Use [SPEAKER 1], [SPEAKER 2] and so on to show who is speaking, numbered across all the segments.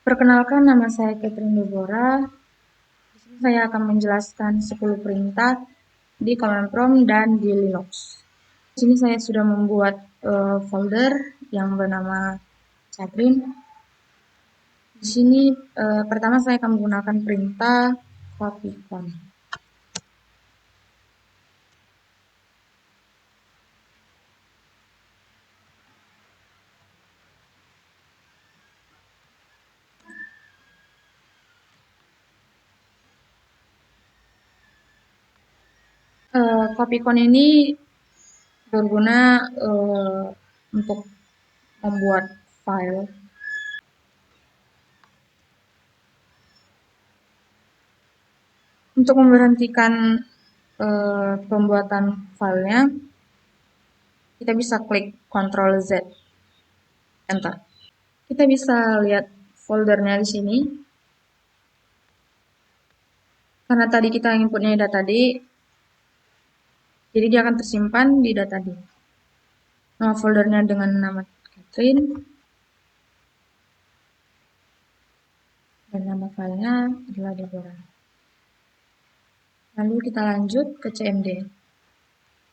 [SPEAKER 1] Perkenalkan, nama saya Catherine Deborah. Di sini saya akan menjelaskan 10 perintah di Command Prompt dan di Linux. Di sini saya sudah membuat folder yang bernama Catherine. Di sini pertama saya akan menggunakan perintah copycon. Copycon ini berguna untuk membuat file. Untuk memberhentikan pembuatan filenya, kita bisa klik Ctrl Z, Enter. Kita bisa lihat foldernya di sini. Karena tadi kita inputnya data D, jadi dia akan tersimpan di data D. Nama foldernya dengan nama Catherine, dan nama filenya adalah Deborah. Lalu kita lanjut ke CMD.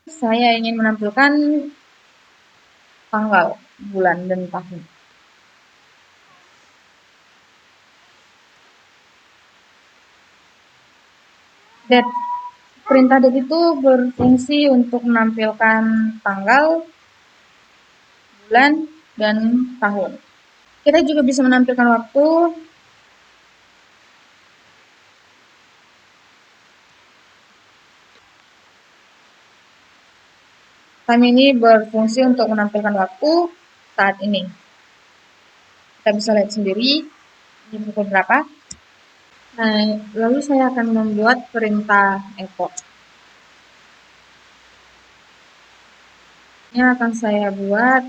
[SPEAKER 1] Saya ingin menampilkan tanggal, bulan, dan tahun. Date. Perintah date itu berfungsi untuk menampilkan tanggal, bulan, dan tahun. Kita juga bisa menampilkan waktu. Time ini berfungsi untuk menampilkan waktu saat ini. Kita bisa lihat sendiri di pukul berapa. Nah, lalu saya akan membuat perintah echo. Ini akan saya buat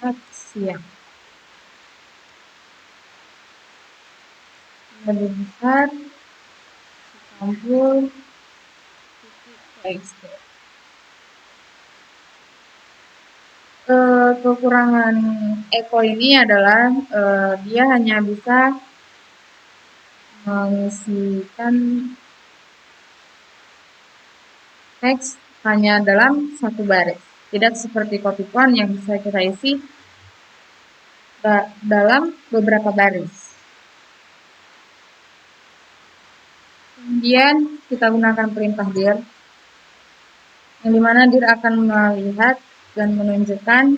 [SPEAKER 1] selamat siang. Lebih besar, campur, txt. Kekurangan echo ini adalah dia hanya bisa mengisikan teks hanya dalam satu baris. Tidak seperti copycon yang bisa kita isi dalam beberapa baris. Kemudian kita gunakan perintah dir, yang dimana dir akan melihat dan menunjukkan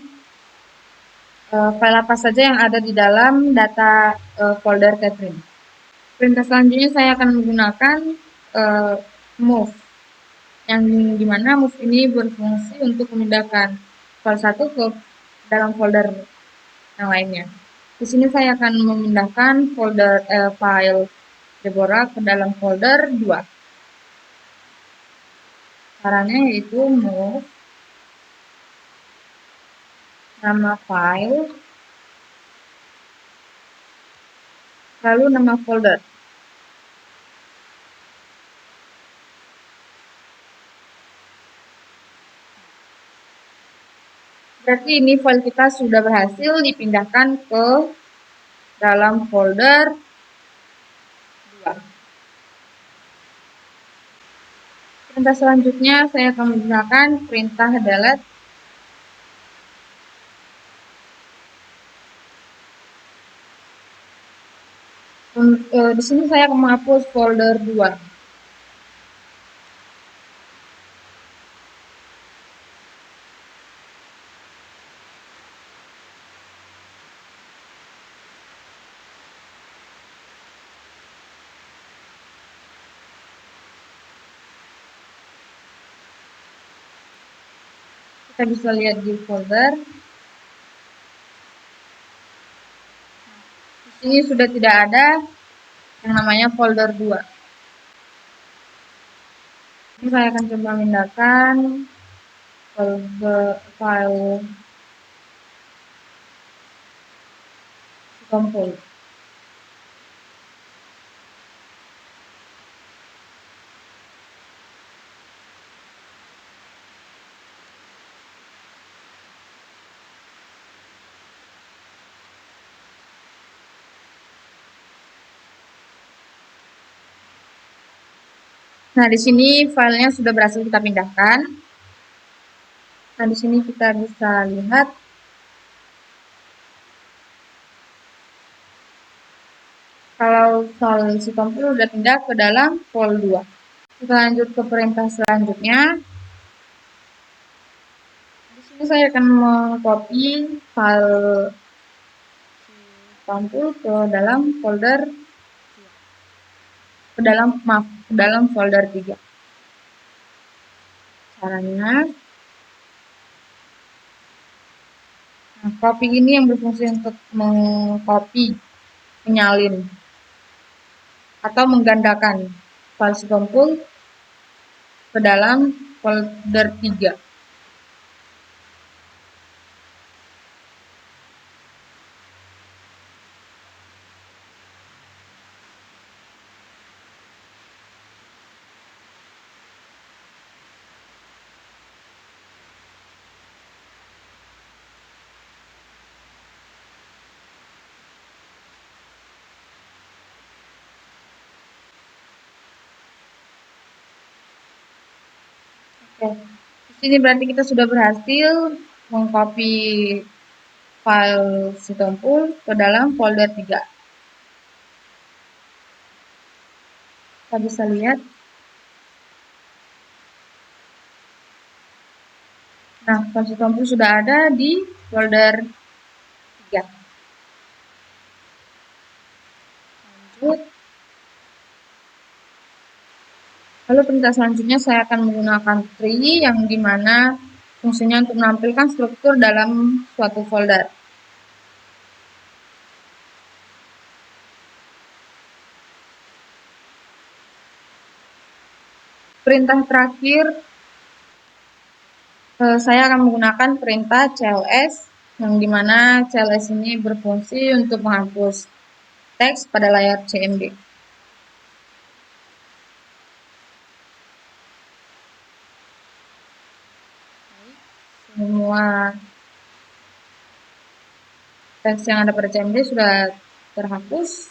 [SPEAKER 1] file apa saja yang ada di dalam data folder Catherine. Perintah selanjutnya saya akan menggunakan move, yang dimana move ini berfungsi untuk memindahkan file satu ke dalam folder yang lainnya. Di sini saya akan memindahkan folder file Deborah ke dalam folder 2. Caranya yaitu move nama file, lalu nama folder. Berarti ini file kita sudah berhasil dipindahkan ke dalam folder 2. Perintah selanjutnya saya akan menggunakan perintah delete. Di sini saya akan menghapus folder 2. Kita bisa lihat di folder. Di sini sudah tidak ada yang namanya folder 2. Ini saya akan coba memindahkan file compose. Nah, di sini filenya sudah berhasil kita pindahkan. Nah, di sini kita bisa lihat kalau file sitompul sudah pindah ke dalam fol 2. Kita lanjut ke perintah selanjutnya. Di sini saya akan mengcopy file sitompul ke dalam folder ke dalam folder 3. Caranya, nah, copy ini yang berfungsi untuk mengcopy, menyalin, atau menggandakan file sitompul ke dalam folder 3. Oke, di sini berarti kita sudah berhasil mengcopy file sitompul ke dalam folder 3. Kita bisa lihat. Nah, file sitompul sudah ada di folder 3. Lanjut. Lalu perintah selanjutnya saya akan menggunakan tree yang dimana fungsinya untuk menampilkan struktur dalam suatu folder. Perintah terakhir, saya akan menggunakan perintah cls yang dimana cls ini berfungsi untuk menghapus teks pada layar CMD. Semua teks yang ada pada CMD sudah terhapus.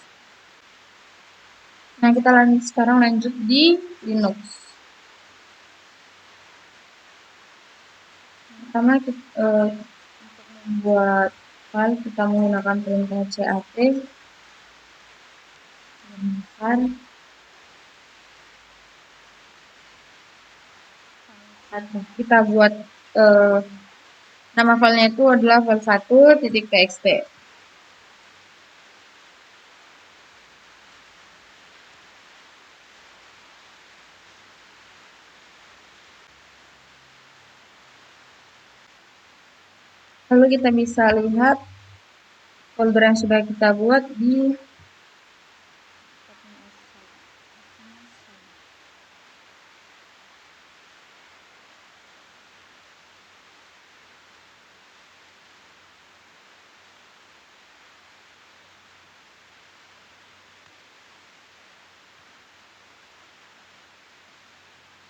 [SPEAKER 1] Nah, kita sekarang lanjut di Linux. Pertama, untuk membuat file kita menggunakan perintah cat. Kita buat nama filenya itu adalah file 1.txt. Lalu kita bisa lihat folder yang sudah kita buat di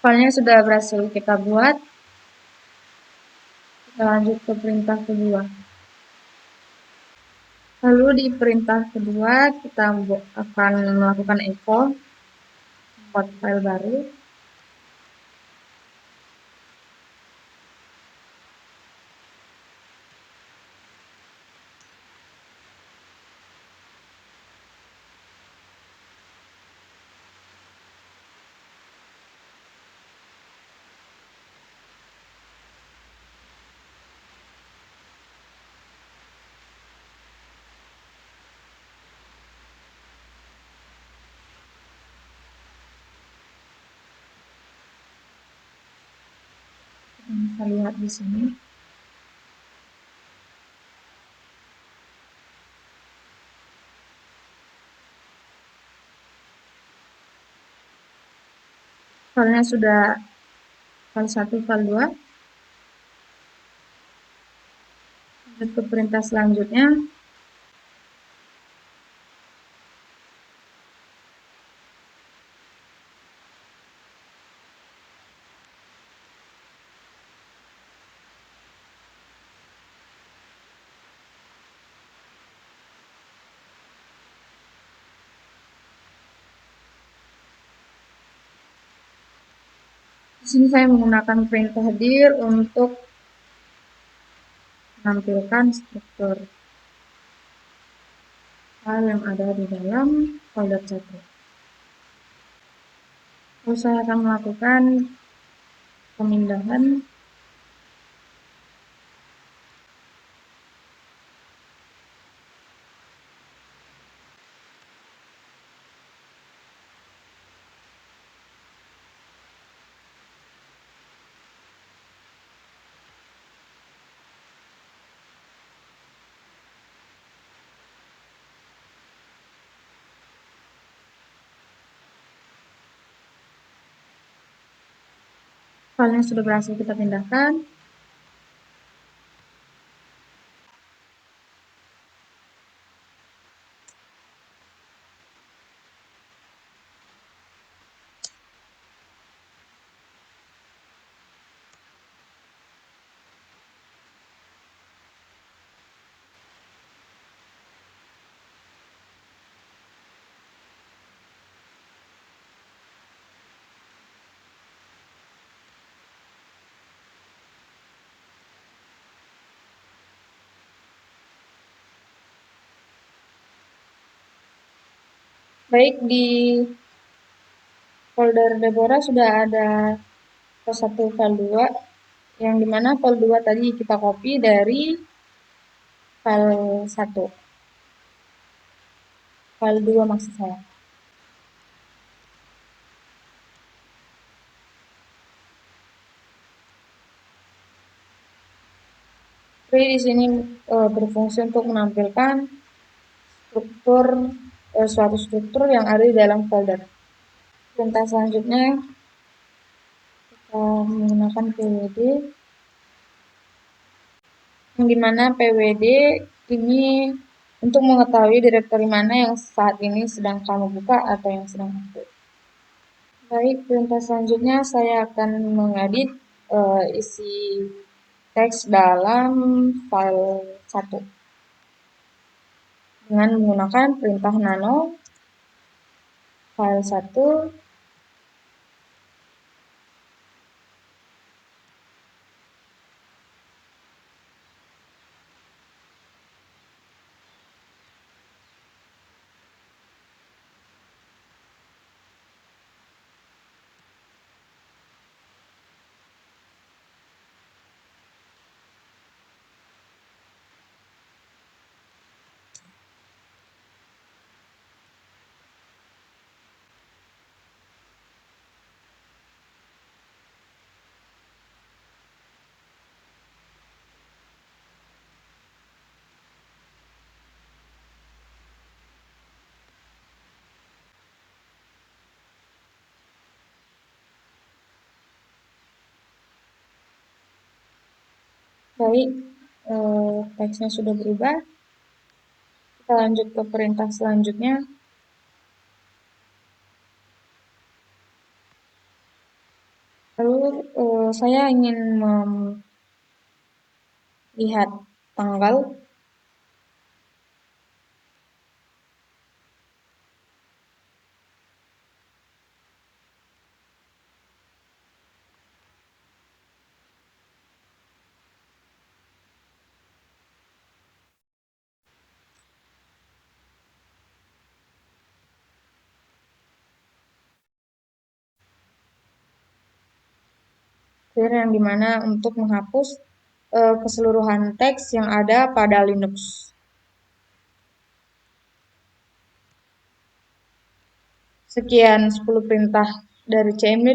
[SPEAKER 1] filenya sudah berhasil kita buat. Kita lanjut ke perintah kedua. Lalu di perintah kedua kita akan melakukan echo buat file baru. Kita lihat di sini. Filenya sudah file 1, file 2. Lanjut ke perintah selanjutnya. sini saya menggunakan perintah dir untuk menampilkan struktur file yang ada di dalam folder satu. Terus saya akan melakukan pemindahan file yang sudah berhasil kita pindahkan. Baik, di folder Deborah sudah ada file 1, file 2, yang dimana file 2 tadi kita copy dari file 1. File 2 maksud saya. Jadi di sini berfungsi untuk menampilkan struktur suatu struktur yang ada di dalam folder. Perintah selanjutnya kita menggunakan pwd, yang dimana pwd ini untuk mengetahui direktori mana yang saat ini sedang kamu buka atau yang sedang aktif. Baik, perintah selanjutnya saya akan mengedit isi teks dalam file 1 dengan menggunakan perintah nano file 1. Baik, teksnya sudah berubah. Kita lanjut ke perintah selanjutnya. Lalu saya ingin melihat tanggal. Yang dimana untuk menghapus keseluruhan teks yang ada pada Linux. Sekian 10 perintah dari CMD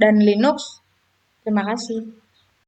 [SPEAKER 1] dan Linux. Terima kasih.